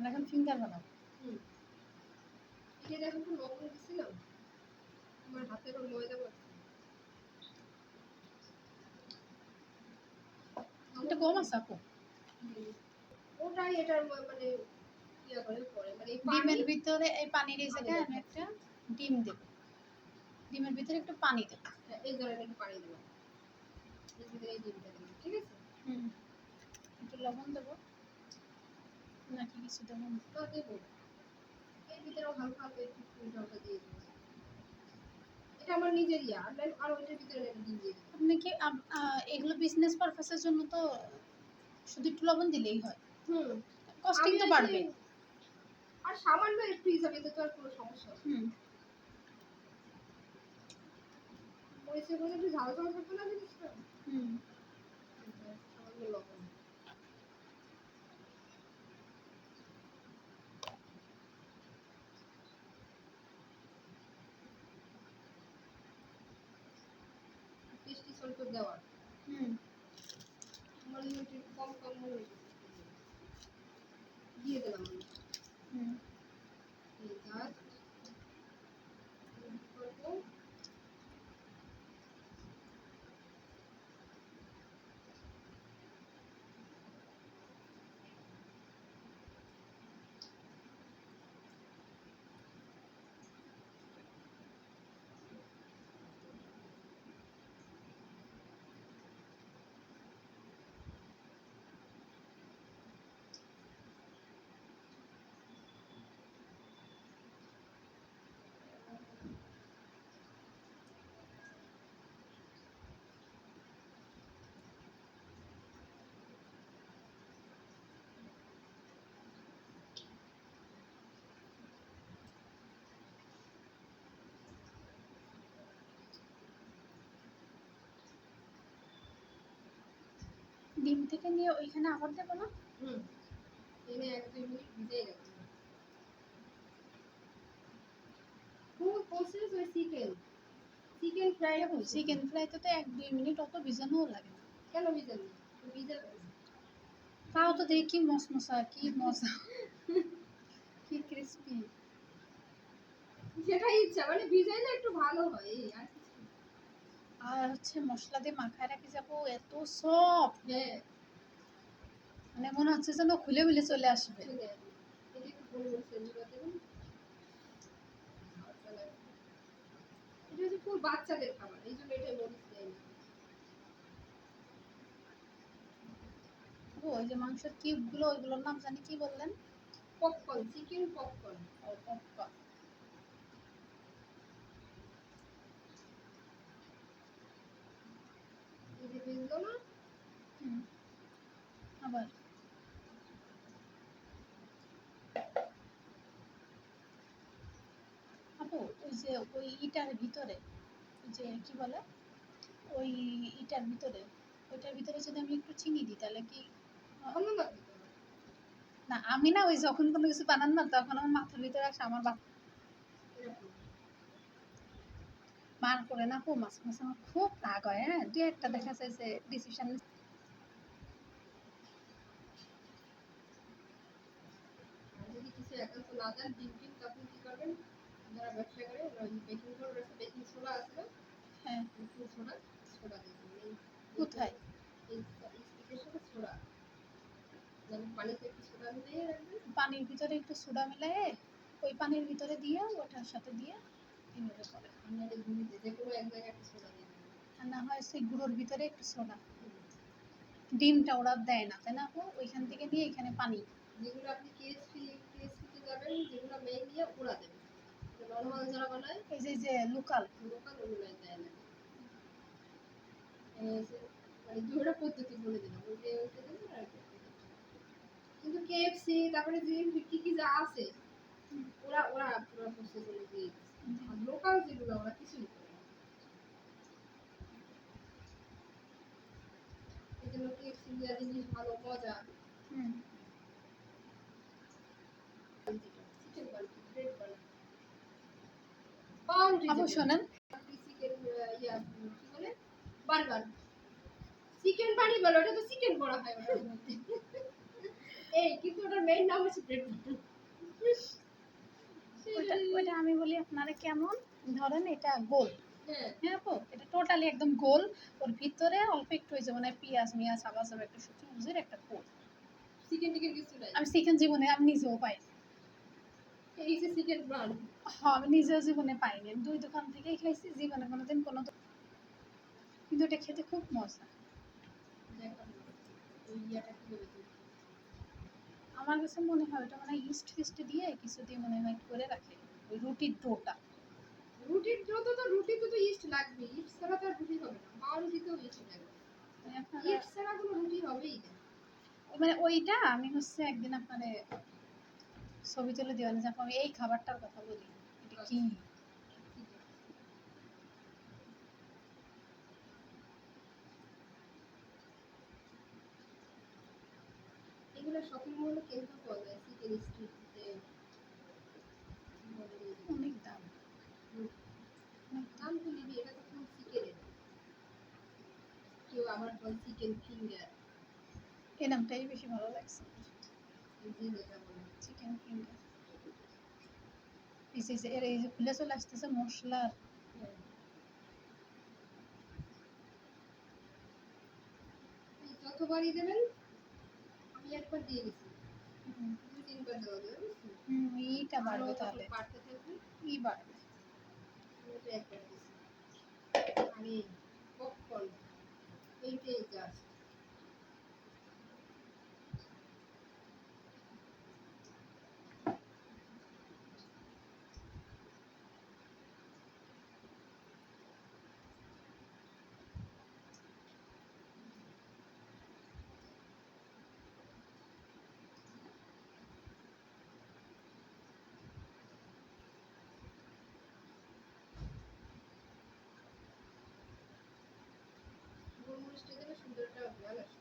আমরা এখন ফিঙ্গার বানাবো। এটা এখন তো লবণ দিছিলাম, আমার হাতে আবার ময়দা মাখছি। এটা কম আছে আপু। ওটাই এটার মানে ইয়া করে পরে মানে এই ডিমের ভিতরে এই পানির এই জায়গায় আমি একটা ডিম দেব, ডিমের ভিতরে একটু পানি দেব। এই ধরনের একটু পানি দেবো, এর ভিতরে এই ডিমটা দেবো, ঠিক আছে? একটু লবণ দেবো নাকি কিছু দেবো না? তো দেবো, এর ভিতরেও হালকা হালকা একটু জলটা দিয়ে দেবো। এটা আমার নিজের ইয়া, আর ওইটার ভিতরে একটা ডিম দিয়ে দেবো। আপনি কি এগুলো বিজনেস পারপাসের জন্য তো শুধু একটু লবণ দিলেই হয়, কস্টিং তো বাড়বে। আর সামান্য একটু হিসাবে তো আর কোনো সমস্যা নেই। মরিচের মধ্যে একটু ঝাল ঝাল থাকবে না জিনিসটা। সামান্য লবণ। টেস্টি সল্ট দেওয়ার। আমার একটু কম কম মনে হয়েছে, দিয়ে দিলাম আমি। এই জাস্ট করবো। ডিম থেকে নিয়ে ওইখানে আবার দেবো না? এনে 1-2 মিনিট ভিজিয়ে রাখবো। ফুল প্রসেস ওই চিকেন ফ্রাই। চিকেন ফ্রাইতে তো 1-2 মিনিট অত ভিজানোও লাগে না। কেন ভিজাবি? ভিজাবি। তাও তো দেখি মশমশা, কি মজা, কি ক্রিস্পি। যেটা ইচ্ছা, মানে ভিজাইলে একটু ভালো হয় এই আর কিছু। আর হচ্ছে মশলা দিয়ে মাখায় রাখি যাবো, এত সফট, মানে মনে হচ্ছে যেন খুলে খুলে চলে আসবে। এটা একটু গোলমরিচের গুঁড়ো দেবেন। এটা হচ্ছে ফুল বাচ্চাদের খাবার, এই জন্য এটা মরিচ দেয় না। ওই যে মাংসের কিউব গুলো, ওইগুলোর নাম জানি কি বললেন? Popcorn, chicken popcorn. পপকর্ন। এই যে ভিজলো না, আবার আপু ওই যে ওই ইটার ভিতরে, ওই যে কি বলে, ওই ইটার ভিতরে, ওইটার ভিতরে যদি আমি একটু চিনি দিই তাহলে কি ভালো লাগবে? না? আমি না ওই যখন কোনো কিছু বানান না তখন আমার মাথার ভিতরে আসে আমার মান করে না আপু, মাছ মাছ আমার খুব রাগ হয়। হ্যাঁ, দুই একটা দেখা যায় যে ডিসিশন যদি কিছু একান্ত না জান ডিম তখন কি করবেন, যারা ব্যবসা করে বেকিং পাউডার, বেকিং সোডা আছে না? হ্যাঁ। বেকিং সোডা, সোডা দিবেন। কোথায়? এই স্টিকের সাথে সোডা, মানে পানিতে একটু সোডা মিলিয়ে রাখবেন। পানির ভিতরে একটু সোডা মিলায়ে ওই পানির ভিতরে দিয়ে ওটার সাথে দিয়ে এইভাবে করে। আপনাদের গুঁড়িতে যে কোনো এক জায়গায় একটু সোডা দিয়ে দেবেন। আর না হয় সেই গুঁড়োর ভিতরে একটু সোডা। ডিমটা ওরা দেয় না তাই না আপু? ওইখান থেকে নিয়ে এখানে পানি। যেগুলো আপনি কেএসপিতে যাবেন, যেগুলো মেইন দিয়ে ওরা দেবেন। নরমাল যারা বানায় এই যে লোকাল ওগুলো দেয় না। মানে দুটো পদ্ধতি বলে দিলাম, ওইটা দেবেন আর কিন্তু কেএফসি তারপরে যে কি যা আছে ওরা ওরা পুরো প্রসেস করে দিয়ে দিচ্ছে। আর লোকাল যেগুলো ওরা কিছুই করে না। এই জন্য কেএফসি দেওয়া জিনিস ভালো মজা। চিকেন বার্গার, ব্রেড বার্গার, পাউরুটি। আপু শোনেন, চিকেন ইয়া কি বলে বার্গার, চিকেন পানি বলে, ওটা তো চিকেন করা হয় ওটার মধ্যে। এই কিন্তু ওটার মেইন নাম হচ্ছে ব্রেড বাটার। ওইটা আমি বলি আপনারা কেমন, ধরেন এটা গোল, হ্যাঁ হ্যাঁ আপু, এটা টোটালি একদম গোল, ওর ভিতরে অল্প একটু হয়েছে মানে পেঁয়াজ মিয়াজ সাবা সাবা একটা সবজির একটা গোল। চিকেন টিকেন কিছু নাই, আমি চিকেন জীবনে আমি নিজেও পাই, এই যে চিকেন ব্রান। হ্যাঁ আমি নিজেও জীবনে পাইনি, আমি 2 দোকান থেকেই খাইছি, জীবনে কোনোদিন কোনো কিন্তু এটা খেতে খুব মজা। ওই ইয়াটা কি বলে তুই? আমার কাছে মনে হয় ওটা মানে ইস্ট ফিস্ট দিয়ে কিছু দিয়ে মনে হয় করে রাখে, ওই রুটির ডোটা। রুটির তো রুটিতে তো ইস্ট লাগবে, ইস্ট ছাড়া তো আর রুটি হবে না, মাওয়া রুটিতেও ইস্ট লাগবে, মানে আপনারা ইস্ট ছাড়া কোনো রুটি হবেই না। মানে ওইটা আমি হচ্ছে একদিন আপনারে ছবি তুলে দিবেন যে আপু আমি এই খাবারটার কথা বলি, এটা কি। ঠিক আছে। এগুলো শপিং মলে কিনতে পাওয়া যায়, চিকেন স্ট্রিটে অনেক দাম, অনেক দাম। দাম তো নিবি, এটা তো ফুল চিকেনের। কেউ আবার বল চিকেন ফিঙ্গার, এই নামটাই বেশি ভালো লাগছে, যে যেটা বলে। Chicken finger. এর এই যে খুলে চলে আসতেছে মশলার, হ্যাঁ। এই যতবারই দেবেন, আমি একবার দিয়ে গেছি, হুম, 2-3 বার দেওয়া যাবে, বুঝছেন? এইটা আরো বাড়বে তখন তাহলে, বাড়তে থাকবে। ই বাড়বে। আমি তো একবার দিছি। আমি পপকর্ন এইটাই জাস্ট। গোলমরিচটা দিলে সুন্দর একটা ঘ্রাণ আসে।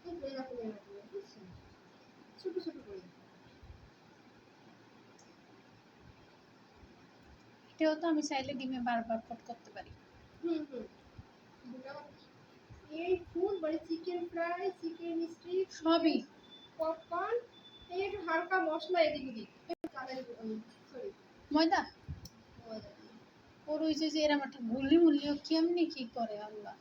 এই যে এরকম এরকম, বুঝছেন? ছোট ছোট করে। এটাও তো আমি চাইলে ডিমে বারবার কোট করতে পারি। হুম হুম। এই ফুড মানে চিকেন ফ্রাই, চিকেন স্ট্রিপ, সবই পপকর্ন, এই একটু হালকা মশলা এদিক ওদিক, সরি ময়দা, ময়দা দিয়ে। ওর ওই যে এরকম একটা গুলি মুলিও কেমনি কি করে আল্লাহ।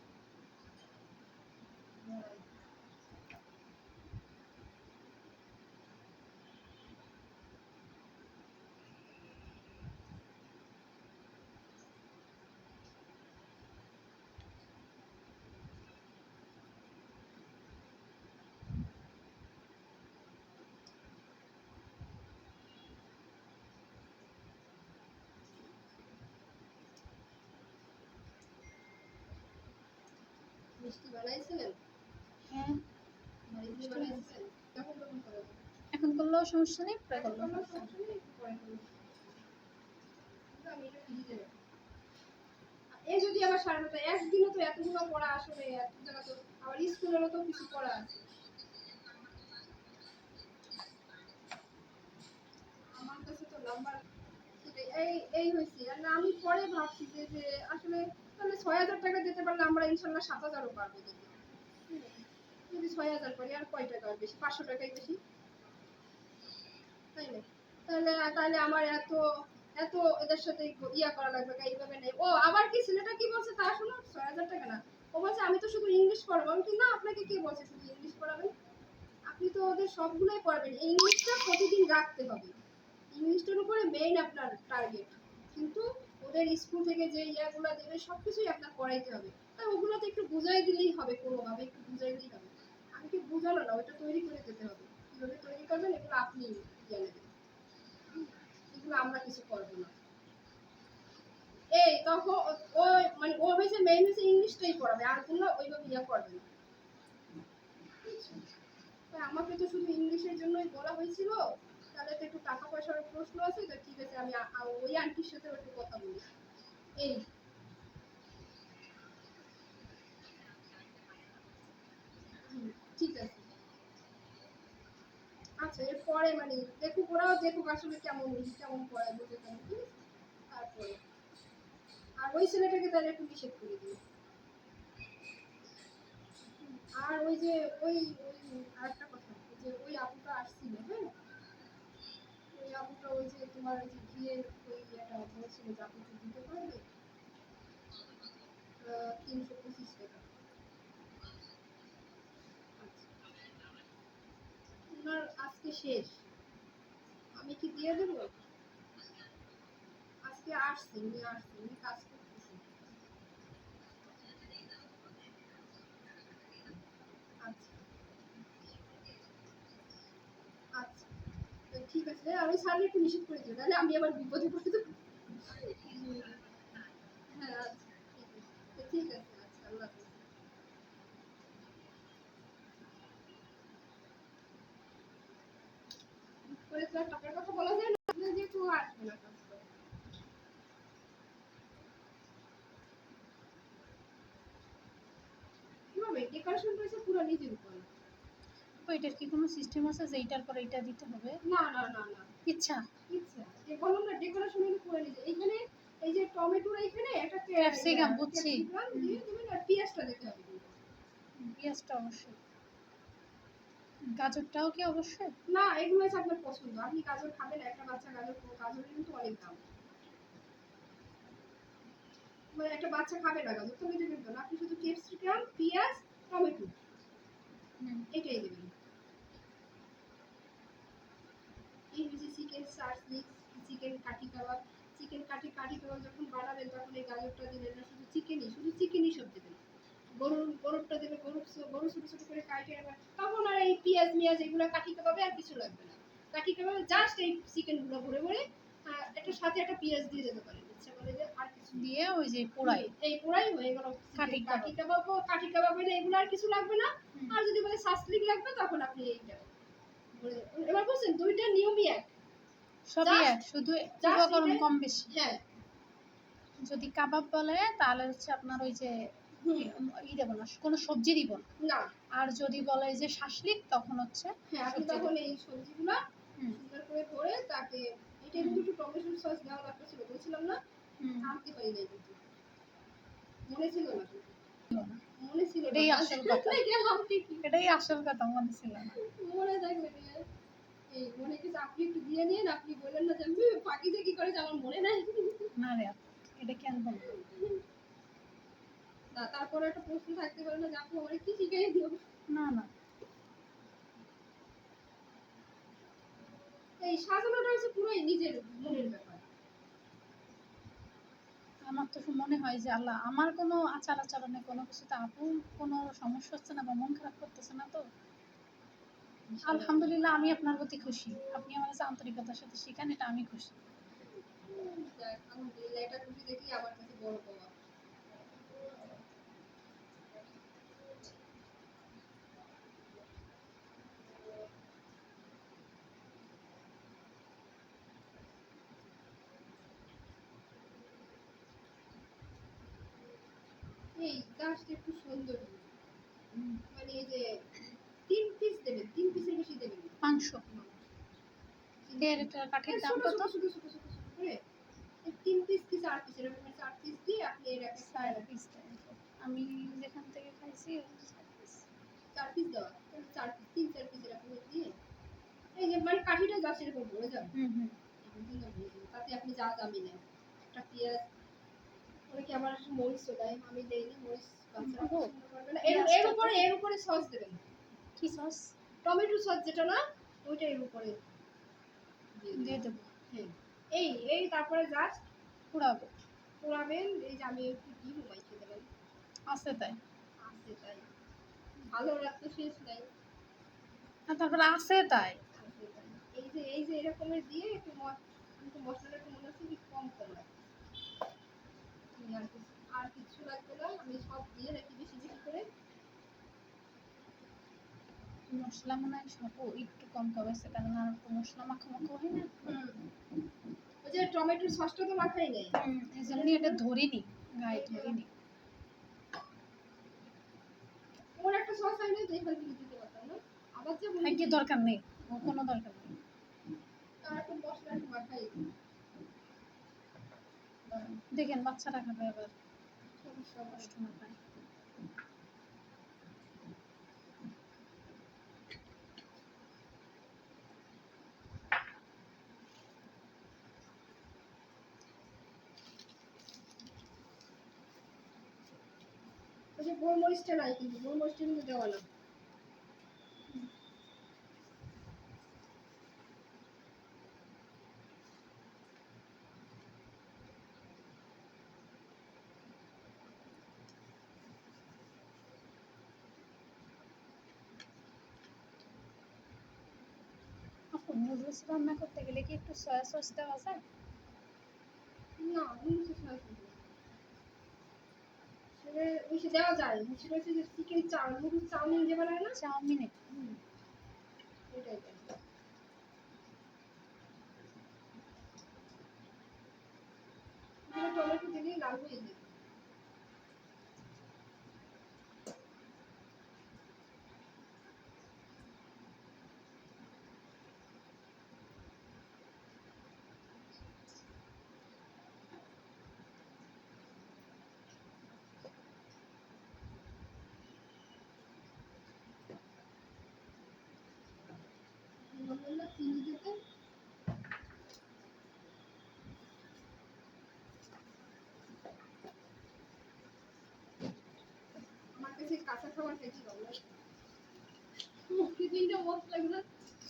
মিষ্টি বানাইছিলেন? হ্যাঁ বাড়িতে বানাইছিলেন? তখন তখন করে দেবেন। এখন করলেও সমস্যা নেই, পরে এখন করলেও কোনো সমস্যা নেই। সমস্যা নেই, একটু পরে করবেন। কিন্তু আমি এটা ফ্রিজে রাখি। এই যদি আবার সাড়ে নটা, একদিনে তো এতগুলো পড়া, আসলে এত জায়গা তো আবার স্কুলেরও তো কিছু পড়া আছে। আমার কাছে তো নাম্বার এই এই হয়েছে, আর না আমি পরে ভাবছি যে আসলে তাহলে 6,000 টাকা দিতে পারলে আমরা ইনশাল্লাহ 7,000ও পারবো দিতে। যদি 6,000 পারি আর কয় টাকা বেশি, 500 টাকাই বেশি, তাই না? তাহলে তাহলে আমার এত এত এদের সাথে ইয়া করা লাগবে না, এইভাবে নেই। ও আবার কি ছেলেটা কি বলছে তা শুনো, 6,000 টাকা না, ও বলছে আমি তো শুধু ইংলিশ পড়াবো। আমি কি, না আপনাকে কে বলছে শুধু ইংলিশ পড়াবেন? আপনি তো ওদের সবগুলোই পড়াবেন, ইংলিশটা প্রতিদিন রাখতে হবে, ইংলিশটার উপরে মেইন আপনার টার্গেট। কিন্তু ওদের স্কুল থেকে যে ইয়াগুলো দেবে সবকিছুই আপনার করাইতে হবে, আর ওগুলোতে একটু বুঝাই দিলেই হবে, কোনোভাবে একটু বুঝাই দিলেই হবে। আমি কি বুঝানো না, ওইটা তৈরি করে দিতে হবে, কিভাবে তৈরি করবেন এগুলো আপনি জানে দেবেন, এগুলো আমরা কিছু করবো না। এই তখন ও মানে ও হয়েছে মেইন হয়েছে ইংলিশটাই পড়াবে, আর কোনো ওইভাবে ইয়া করবে না, বুঝছেন? আমাকে তো শুধু ইংলিশের জন্যই বলা হয়েছিল, তাহলে তো একটু টাকা পয়সার প্রশ্ন আছে, তো ঠিক আছে আমি ওই আন্টির সাথে একটু কথা বলি। এই ঠিক আছে। আচ্ছা এরপরে মানে দেখুক, ওরাও দেখুক আসলে কেমন কেমন পড়ায়, বুঝে কেমন, ঠিক আছে। তারপরে আর ওই ছেলেটাকে তাহলে একটু নিষেধ করে দিই। আর ওই যে ওই ওই আরেকটা কথা, ওই যে ওই আপুটা আসছিল, হ্যাঁ, ওই আপুটা ওই যে তোমার ওই যে বিয়ের ওই এটা বলছিল যে আপনি কি দিতে পারবে 325 টাকা। আচ্ছা, ওনার আজকে শেষ, আমি কি দিয়ে দেবো? আজকে আসছে, উনি কাজ করতেছে। আচ্ছা আচ্ছা, তো ঠিক আছে, আর ওই স্যার একটু নিষেধ করে দিও, তাহলে আমি আবার বিপদে পড়ে যাবো। হ্যাঁ আচ্ছা, ঠিক আছে, আচ্ছা আল্লাহ হাফেজ। পরে তো আর টাকার কথা বলা যায় না, আপনার যেহেতু আসবে না কাজ করে। কিভাবে ডেকোরেশন করেছে পুরো নিজের উপর? এটার কি কোনো সিস্টেম আছে যে এইটার পর এইটা দিতে হবে? না না না না, ইচ্ছা ইচ্ছা যে বললাম না ডেকোরেশন হলো পুরো নিজে। এইখানে এই যে টমেটোর এইখানে একটা ক্যাপসিকাম বুঝছি। ক্যাপসিকাম দিয়ে দিবেন, আর পেঁয়াজটা দিতে হবে কিন্তু। পেঁয়াজটা অবশ্যই, গাজরটাও কি অবশ্যই? না এগুলো হচ্ছে আপনার পছন্দ, আপনি গাজর খাবেন, একটা বাচ্চা গাজর, গাজরের কিন্তু অনেক দাম, মানে একটা বাচ্চা খাবে না গাজর, তুমি দেবেন না, আপনি শুধু ক্যাপসিকাম পেঁয়াজ টমেটো এটাই দেবেন। এই যে চিকেন সার্সলিক, চিকেন কাঠি কাবাব, চিকেন কাঠি কাবাব যখন বানাবেন তখন এই গাজরটা দিবেন না, শুধু চিকেনই সব দেবেন। গরুরটা দেবে, গরু ছোট ছোট করে কাটে নেবেন, তখন আর এই পেঁয়াজ মিয়াজ এগুলো কাঠি কাবাবে আর কিছু লাগবে না। কাঠি কাবাবে জাস্ট এই চিকেন গুলো ভরে ভরে একটা সাথে একটা পেঁয়াজ দিয়ে দিতে পারেন, ইচ্ছা করে যে আর কিছু দিয়ে ওই যে পোড়াই, এই পোড়াই হয়ে গেল কাঠি কাবাব হলে এগুলো আর কিছু লাগবে না। আর যদি বলে সাসলিক লাগবে তখন আপনি এইটা এবার বুঝছেন, দুইটা নিয়মই এক, সবই এক, শুধু উপকরণ কম বেশি। হ্যাঁ যদি কাবাব বলে তাহলে হচ্ছে আপনার ওই যে ই দেবো না, কোনো সবজি দিব না। না, আর যদি বলে যে শাসলিক তখন হচ্ছে হ্যাঁ আপনি তখন এই সবজিগুলো সুন্দর করে ধরে তাকে, এটা কিন্তু একটু টমেটো সস দেওয়া দরকার ছিল, বলছিলাম না, আনতে পারি নাই কিন্তু, মনে ছিল না, মনে ছিল এটাই আসল কথা, এটাই আসল কথা, মনে ছিল না। মনে থাকবে এই মনে কিছু আপনি একটু দিয়ে নিন, আপনি বললেন না যে আমি ফাঁকি যে কি করে আমার মনে নাই। না রে আপু, এটা কেন বলবো না তারপরে একটা প্রশ্ন থাকতে পারে না যে আপনি আমার কি শিখাই দিও। না না, এই সাজানোটা হচ্ছে পুরোই নিজের মনের ব্যাপার। আমার তো মনে হয় যে আল্লাহ আমার কোনো আচার আচরণে কোনো কিছুতে আপু কোনো সমস্যা হচ্ছে না বা মন খারাপ করতেছে না, তো আলহামদুলিল্লাহ আমি আপনার প্রতি খুশি, আপনি আমার কাছে আন্তরিকতার সাথে শিখান, এটা আমি খুশি। আলহামদুলিল্লাহ, এটা খুশি দেখি আমার কাছে বড় পাওয়া। এই গাছটা একটু সুন্দর, মানে এই যে 3 পিস দেবেন, 3 পিসের বেশি দেবেন না। মাংস কাঠের দাম ছোট কত? ছোট ছোট ছোট ছোট ছোট করে 3 পিস কি 4 পিস, এরকম 4 পিস দিয়ে আপনি এর একটা 4 পিস, আমি যেখান থেকে খাইছি 4 পিস দেওয়া, 4 পিস 3-4 পিস এরকম দিয়ে, এই যে মানে কাঠিটা জাস্ট এরকম ভরে যাবে, তাতে আপনি যা দামি নেন, একটা পেঁয়াজ, অনেকে আবার মরিচ দেয়, আমি দেইনি মরিচ, বাচ্চারা পছন্দ করবে না। এর উপরে সস দেবেন, কি সস? টমেটো সস যেটা না, ওইটা এর উপরে দিয়ে দেবো। হ্যাঁ, এই এই তারপরে জাস্ট পুরাবো, পোড়াবেন। এই যে আমি একটু ঘি মাইখে দেবেন, আছে তাই? আছে তাই, ভালো রাখতে শেষ নাই, তারপরে আছে তাই। আছে তাই। এই যে এরকমের দিয়ে একটু কিন্তু মশলাটা একটু মনে হচ্ছে কি কম কম লাগছে, আর কিছু লাগবে না, আমি সব দিয়ে রাখি বেশি বেশি করে। মশলা মনে হয় সবও একটু কম খাওয়াইছে, কারণ আর একটু মশলা মাখো মাখো হয় না। ওই যে টমেটোর সসটা তো মাখাই নেই, এই জন্যই এটা ধরিনি, গায়ে ধরিনি। ওর একটা সস আইলে তো এখান থেকে দিতে পারতাম না, আবার যে বলি কি দরকার নেই, ও কোনো দরকার নেই। আর একটু মশলা একটু মাখাই দেখেন বাচ্চারা খাবে আবার, সমস্যা হয়। কষ্ট না পায়। ওই যে গোলমরিচটা নাই, কিন্তু গোলমরিচটা কিন্তু দেওয়া না। আপু নুডলস রান্না করতে গেলে কি একটু সয়া সস দেওয়া যায়? না নুডলস সস সেটা ওই সে দেওয়া যায়, সেটা হচ্ছে যে চিকেন চাউ নুডলস চাউমিন যে বানায় না, চাউমিনে ওইটাই দেয়। যেটা টমেটো দিলেই লাল হয়ে যায়। বললাম না চিনি দিতে, আমার কাছে কাঁচা খাবার খেতে ভালো লাগে, মুখে দিনটা মশলাগুলো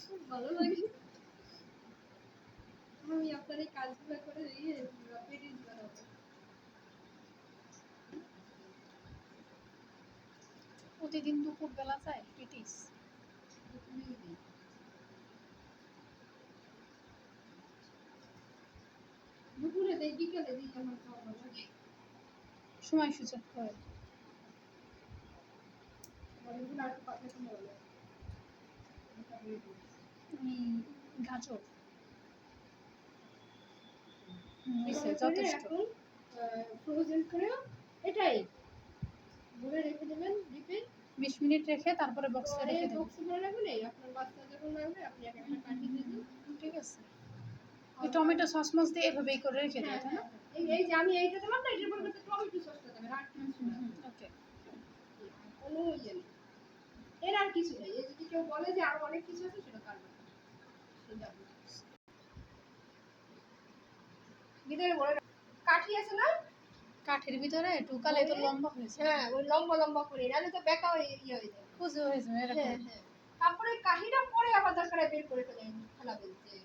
খুব ভালো লাগে। আমি আপনার এই কাজগুলো করে পেটিস বানাবো। প্রতিদিন দুপুর বেলা যায় পেটিস? দুপুরে দেই, বিকালে দিই, আমার খাওয়া ভালো লাগে। সময় সুযোগ হয়। এগুলো আর একটু পাতলা করে ভালো লাগে। আমি গাজর এভাবে করে যথেষ্ট। এখন ফ্রোজেন করে এটাই ভরে রেখে দেবেন ডিপে। 20 মিনিট রেখে তারপরে বক্সে রেখে দেবেন। বক্সে ভরে রাখবেন, এই আপনার বাচ্চা যখন লাগবে আপনি একটা কাটি দিয়ে দিন। ঠিক আছে। এই টমেটো সস মস দিয়ে এভাবেই করে রেখে দেবেন, তাই না? এই যে আমি এইটা দিলাম না, এটার পরিবর্তে টমেটো সসটা দেবেন, আর কিছু না। ওকে। কোনো ইয়ে নেই, এর আর কিছু নেই। এই যদি কেউ বলে যে আরো অনেক কিছু আছে, সেটা পারবে না। ভিতরে ভরে কাঠি আছে না, কাঠের ভিতরে ঢুকালে তো লম্বা হয়ে যায়। হ্যাঁ ওই লম্বা লম্বা করে, নাহলে তো বেঁকা হয়ে ইয়ে হয়ে যায়, কুজো হয়ে যাবে এরকম। হ্যাঁ হ্যাঁ। তারপরে কাঠিটা পরে আবার দরকার বের করে ফেলাবেন, যে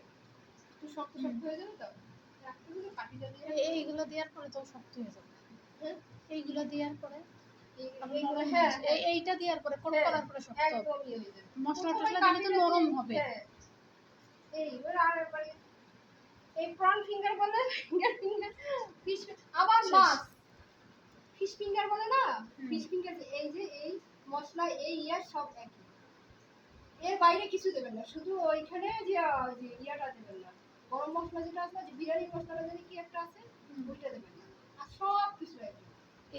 একটু শক্ত শক্ত হয়ে যাবে তো, রাখতে হবে কাঠিটা দিয়ে। এইগুলো দেওয়ার পরে তো শক্ত হয়ে যাবে। হ্যাঁ এইগুলো দেওয়ার পরে হ্যাঁ এইটা দেওয়ার পরে কোট করার পরে শক্ত হবে। একদম ইয়ে হয়ে যাবে। মশলা টশলা দিলে তো নরম হবে। হ্যাঁ এই এবার আর একবারে এই প্রন ফিঙ্গার বলে, ফিঙ্গার ফিশ, আবার মাছ ফিশ ফিঙ্গার বলে না, ফিশ ফিঙ্গার। এই যে এই মশলা এই ইয়া সব একই, এর বাইরে কিছু দেবেন না, শুধু ওইখানে যে ইয়াটা দেবেন না, গরম মশলা যেটা আছে, যে বিরিয়ানি মশলাটা জানি কি একটা আছে, ওইটা দেবেন না, আর সব কিছু একই।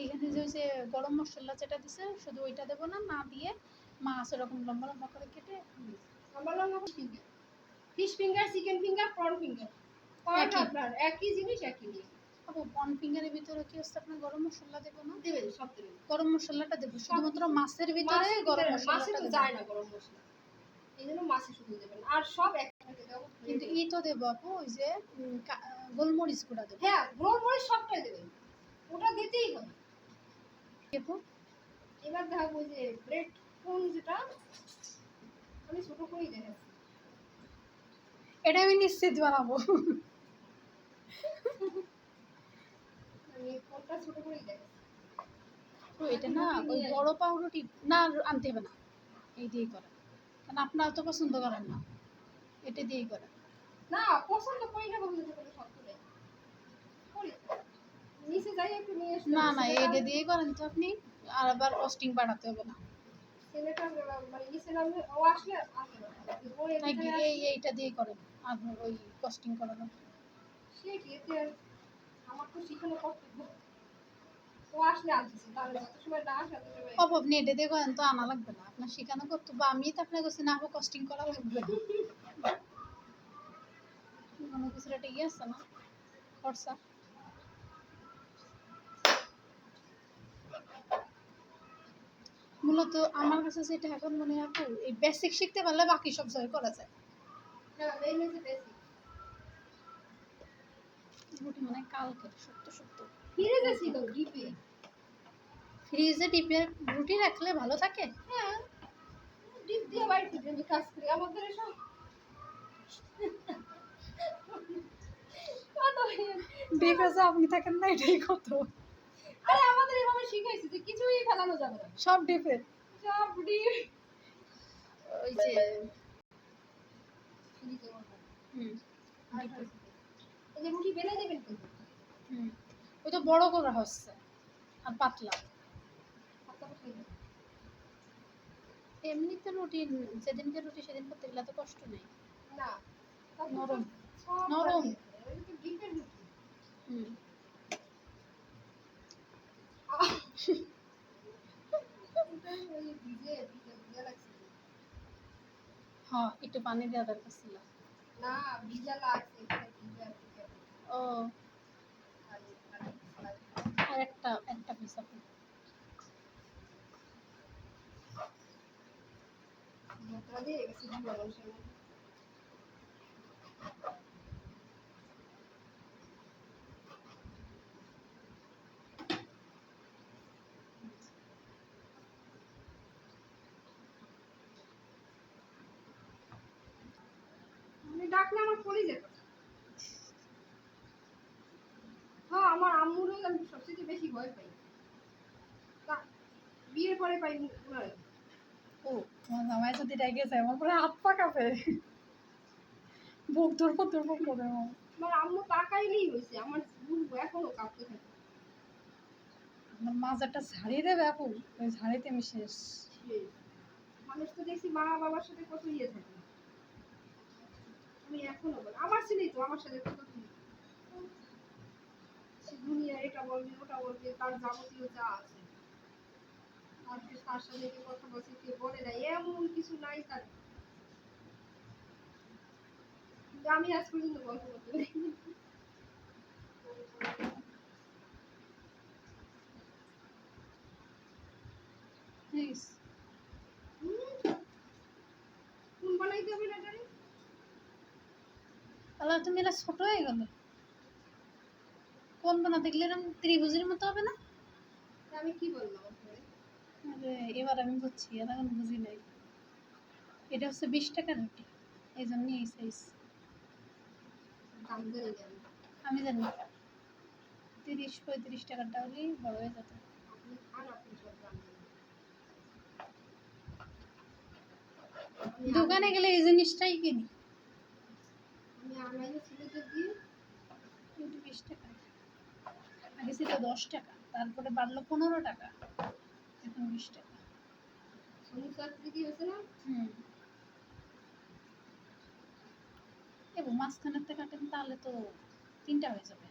এইখানে যে গরম মশলা যেটা দিছে শুধু ওইটা দেবো না, না দিয়ে মাছ এরকম লম্বা লম্বা করে কেটে লম্বা লম্বা finger, fish finger, chicken finger, prawn finger, আপনার একই জিনিস একই নিয়ে। আপু পন ফিঙ্গারের ভিতরে কি হচ্ছে, আপনার গরম মশলা দেবো না? দেবেন, সব দেবেন। গরম মশলাটা দেবো শুধুমাত্র মাছের ভিতরে, গরম মাছে মশলাটা তো দেবো। যায় না গরম মশলা, এই জন্য মাছে শুধু দেবেন, আর সব একসাথে দেবো। কিন্তু ই তো দেবো আপু, ওই যে গোলমরিচ গুঁড়া দেবো। হ্যাঁ গোলমরিচ সবটাই দেবেন, ওটা দিতেই হবে। আপু এবার দেখাবো যে ব্রেড কোন, যেটা আমি ছোট করেই দেখাচ্ছি, এটা আমি নিশ্চিত বানাবো। আমি কোনটা ছোট করেই দেখাচ্ছি। তো এটা না ওই বড় পাউরুটি না আনতে হবে না, এই দিয়েই করেন, কারণ আপনারা তো পছন্দ করেন না, এটা দিয়েই করেন। না পছন্দ করি না বলতে কোনো শব্দ নেই, করি নিচে যাই একটু নিয়ে আসতে না না এইটা দিয়েই করেন তো আপনি, আর আবার কস্টিং বাড়াতে হবে না। ছেলেটা মানে নিচে নামবে, ও আসলে আসে না। ও এর নাকি ভিতরে আসলে এইটা দিয়ে করেন আর ওই কস্টিং করানো। সে কি এতে আর আমার তো শিখানো কর্তব্য। ও আসলে আসছে, তাহলে যত সময় না আসে তত সময় অব আপনি এটা দিয়ে করেন তো আনা লাগবে না, আপনার শেখানো কর্তব্য। আমি তো আপনার কাছে না আপু কস্টিং করা লাগবে না। কোনো কিছুর একটা ইয়ে আছে না খরচা। মূলত আমার কাছে যেটা এখন মনে হয় আপু, এই বেসিক শিখতে পারলে বাকি সব জায়গায় করা যায়। না মেইন হচ্ছে বেসিক। রুটি মানে কালকে সত্য সত্য ফ্রিজে ছিল ডিপে। ফ্রিজে ডিপে রুটি রাখলে ভালো থাকে। হ্যাঁ, ডিপ দিয়ে বাড়িতে আমি কাজ করি আমাদের এসব কত ডিপ আছে আপনি থাকেন না, এটাই কত। আরে আমাদের এভাবে শিখাইছে যে কিছুই ফেলানো যাবে না, সব ডিপে। সব ডিপ ওই যে ফ্রিজে রাখা। হুম আর এই যে রুটি বেলে দেবেন কিন্তু হুম ওই তো বড় করা হচ্ছে আর পাতলা। হাতটা বসিয়ে দেবেন। এমনিতে রুটি যেদিনকে রুটি সেদিন করতে গেলে তো কষ্ট নেই। না তারপর নরম সব নরম। বানিয়ে এটা তো ডিপের রুটি। হুম এটা ওই ভিজে ভিজে ভিজে লাগছে। হ্যাঁ একটু পানি দেওয়া দরকার ছিল। না ভিজা লাগছে, এটা ভিজা ভিজা ও খালি খালি খালি আর একটা পিস আপু। মশলা দিয়ে গেছে গরম সময়। আমি ডাকলে আমার পড়ে যেত। হ্যাঁ আমার আম্মুরও আমি সবচেয়ে বেশি ভয় পাই। তা বিয়ের পরে পাই উনারে। ও তোমার জামাই যদি রেগে যায় আমার পুরো হাত পা কাঁপে, বুক ধরপর করে আমার। আমার আম্মু তাকাইলেই হয়েছে, আমার বুক এখনো কাঁপতে থাকে। আমার মাজাটা ঝাড়িয়ে দেবে আপু, ওই ঝাড়িতে আমি শেষ। সেই মানুষ তো দেখছি মা বাবার সাথে কত ইয়ে থাকে, আমি এখনো বলি আমার ছেলেই তো আমার সাথে কত কি সে দুনিয়া এটা বলবে ওটা বলবে, তার যাবতীয় যা আছে আজকে তার সাথে কি কথা বলছে কে বলে না এমন কিছু নাই তার। কিন্তু আমি আজ পর্যন্ত গল্প করতে পারি। প্লিজ কোন বানাইতে হবে না জানি। তাহলে তুমি এটা ছোট হয়ে গেল। কোন বানাতে গেলে এরকম ত্রিভুজের মতো হবে না? আমি কি বললাম আপনারে? আরে এবার আমি বুঝছি, এখন বুঝি নাই। এটা হচ্ছে 20 টাকার রুটি, এই জন্য এই সাইজ। দাম জানি না আমি জানি 30-35 টাকারটা হলেই বড় হয়ে যেত। আপনি খান আপনি সব দাম জানেন। দোকানে গেলে এই জিনিসটাই কিনি। আমি অনলাইনে ছেলেদের দিই। কিন্তু 20 টাকা আগে ছিল 10 টাকা, তারপরে বাড়লো 15 টাকা, এখন 20 টাকা। সমস্যা কি হয়েছে না? হুম এবং মাঝখানের থেকে কাটেন তাহলে তো 3টা হয়ে যাবে।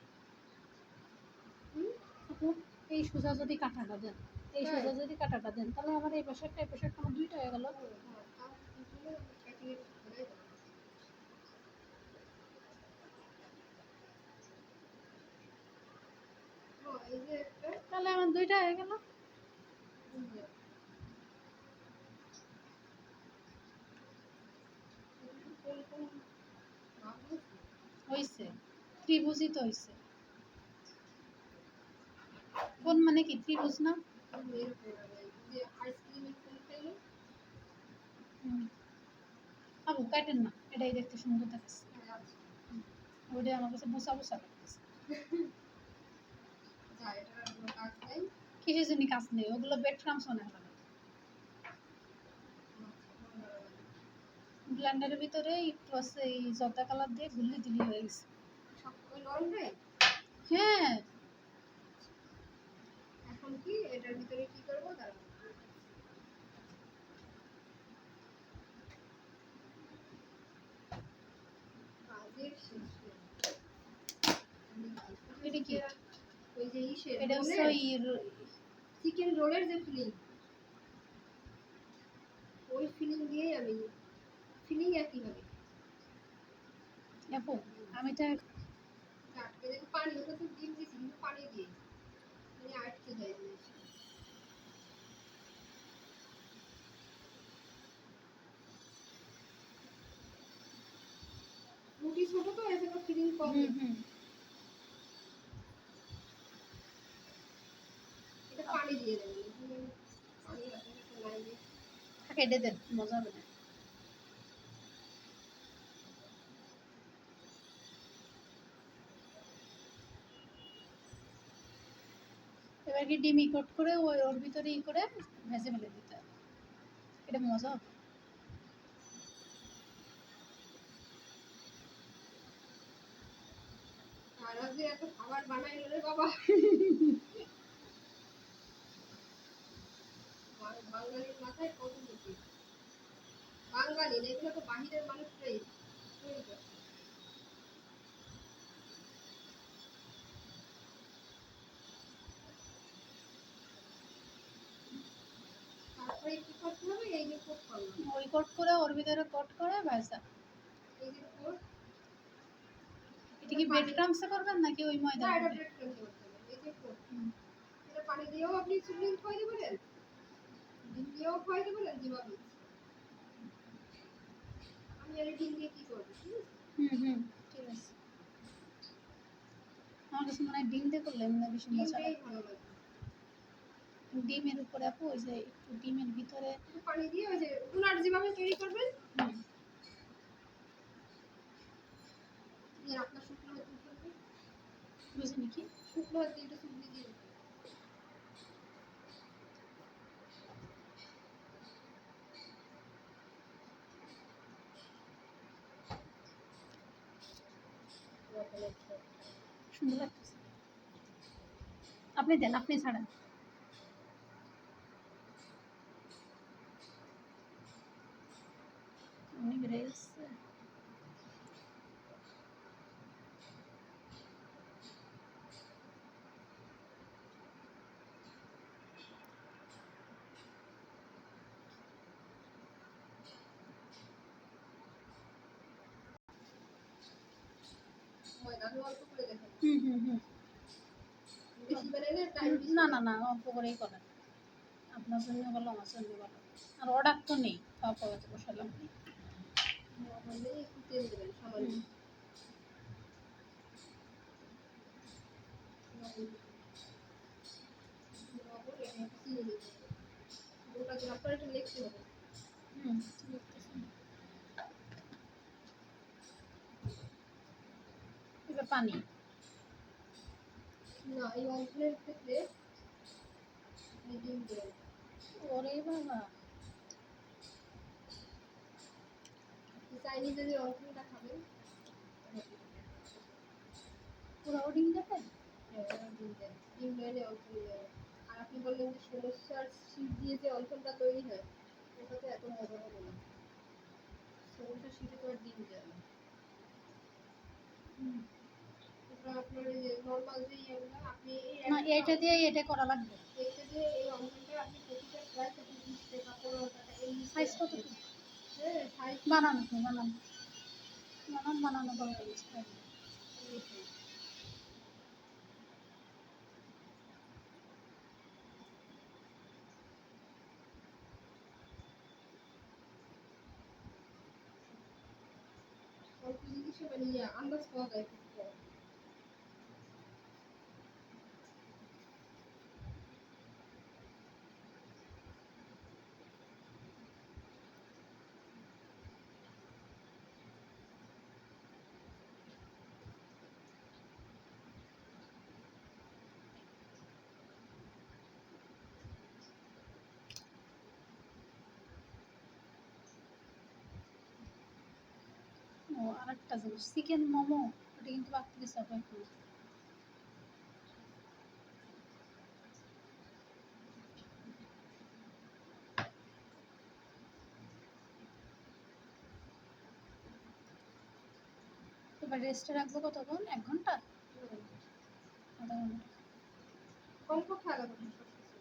হুম? আপু এই সোজা যদি কাটাটা দেন, এই হ্যাঁ। সোজা যদি কাটাটা দেন তাহলে আমার এই পাশে একটা এই পাশে একটা আমার 2টা হয়ে গেল। হ্যাঁ, তার পিছনে প্যাকিং এর করে দাও। ও এই যে একটা তাহলে আমার 2টা হয়ে গেল। বুঝলে কোন কোন নাম বলছি? হইছে ত্রিভুজই তো হইছে। কোন মানে কি ত্রিভুজ না? কোন এরকম এই যে আইসক্রিমের কোন খাইলো? হুম আপু কাটেন না, এটাই দেখতে সুন্দর দেখাচ্ছে। হ্যাঁ আচ্ছা। ওইটা আমার কাছে বুসা বুসা লাগতেছে। যা এটার আর কোনো কাজ নাই। কিসের জন্য কাজ নেই, ওগুলো বেড ক্রামস মনে হয়। ব্লেন্ডারের ভিতরে একটু আছে এই জর্দা কালার দিয়ে গুল্লি দিলি হয়ে গেছে। সব ওই নরমটাই। হ্যাঁ এখন কি এটার ভিতরে কি করবো দাঁড়াও। এটা কি? ওই যে ইসে এটা হচ্ছে ওই চিকেন রোলের যে ফিলিং, ওই ফিলিং দিয়েই আমি ফিলিং একই হবে। আপু আমি তো আটকে দেখো পানি, ওটা তো ডিম দিয়েছি কিন্তু পানি দিয়ে মানে আটকে যায় জিনিসটা। রুটি ছোট তো এজন্য ফিলিং কম। এটা পানি দিয়ে দেবেন, পানি হাতে লাগে থাকে এটা দেন, মজা হবে না। এবার কি ডিম কোট করে ওর ভিতরে করে ভেজে ফেলে দিতে হবে, এটা মজা হবে। আর আজ যে এত খাবার বানাইলো রে বাবা, বাঙালির মাথায় কত বুদ্ধি। বাঙালি না, এগুলো তো বাহিরের মানুষরাই তৈরি করছে। তারপরে কি করতে হবে, এই যে কোট করলাম, ওই কোট করে ওর ভিতরে কোট করে ভাজা। এই যে কোট, এটা কি ব্রেড ক্রামসে করবেন নাকি ওই ময়দা? না এটা ব্রেড ক্রামস করতে হবে। এই যে কোট, এটা পানি দিয়েও আপনি চুলিং খাওয়াই দিবেন, ডিম দিয়েও খাওয়াই দিবেন, যেভাবে আমি আর ডিম দিয়ে কি করবো, ঠিক আছে? ঠিক আছে। আমার কাছে মনে হয় ডিম দিয়ে করলে এমনি বেশি মজা ডিমটাই লাগে। ভালো লাগে। ডিমের উপরে আপু ওই যে একটু ডিমের ভিতরে একটু পানি দিয়ে ওই যে উনার যেভাবে তৈরি করবেন, আর আপনার শুকনো হতে থাকবে, বুঝিনি কি শুকনো হতে একটু চুবড়ি দিয়ে দিবেন। সুন্দর লাগতেছে। আপনি দেন, আপনি ছাড়েন। উনি বেড়ে গেছে। ময়দা আমি অল্প করে দেখাবো, হুম। বেশি বানাইলে টাইম বেশি না লাগে। অল্প করেই করেন, আপনার জন্য ভালো, আমার জন্য ভালো। আর অর্ডার তো নেই, খাওয়া পাওয়া তো বসালাম। মানে একটু তেল দেবেন সামান্য, লবণ একটু চিনি দিতে হবে। গোটা করে আপনার একটু লেখতে হবে। দেখতেছি। এবার পানি না, এই অঙ্কনের ক্ষেত্রে ডিম দেবেন। ওরে বাবা, চাইনিজে যে অঙ্কনটা খাবেন, পুরো ডিম দেবেন? ডিম দেন, ডিম দিলে অঙ্কন দেবেন। আর আপনি বললেন যে সমস্যার শীত দিয়ে যে অঙ্কনটা তৈরি হয়, ওটাতে এত মজা হবে না। সমস্যার শীতে তো আর ডিম দেয় না, ওটা আপনার এই যে নর্মাল যে ইয়েগুলো আপনি না এটা দিয়ে এটা করা লাগবে। এটা দিয়ে এই অঙ্কনটা আপনি প্রতিটা প্রায় 20 টাকা 15 টাকা এই সাইজ কত কি? হ্যাঁ সাইজ বানানো করতে গেছে। অল্প জিনিসে মানে আন্দাজ পাওয়া যায় খুব কম। ও আরেকটা জিনিস, চিকেন মোমো, ওটা কিন্তু বাড়তি কিছু হবে একটু। তারপর রেস্টে রাখবো কতক্ষণ? 1 ঘন্টা? আধা ঘন্টা। কমপক্ষে আধা ঘন্টা সবকিছু।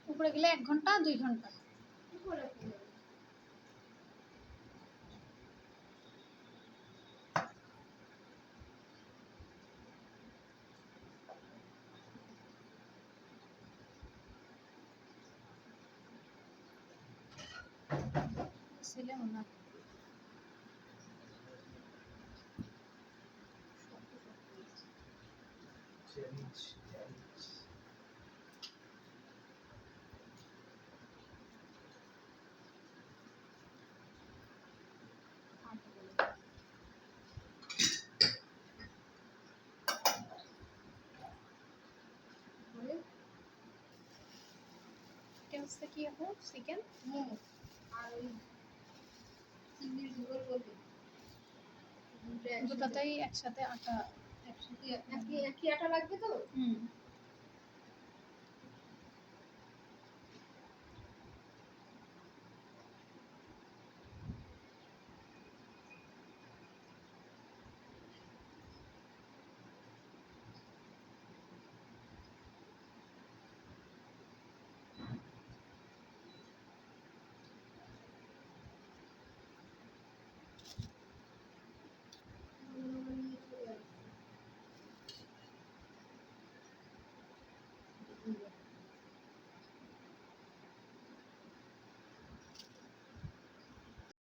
উপরে গেলে 1 ঘন্টা 2 ঘন্টা। উপরে উপরে। ছিলাম না। পরে এটা হচ্ছে কি আপু? চিকেন? মোমো আর ওই চিংড়ির ঝোল বলতে দুটো একসাথে দুটাতেই একসাথে আটা একসাথে একই একই আটা লাগবে তো? হুম।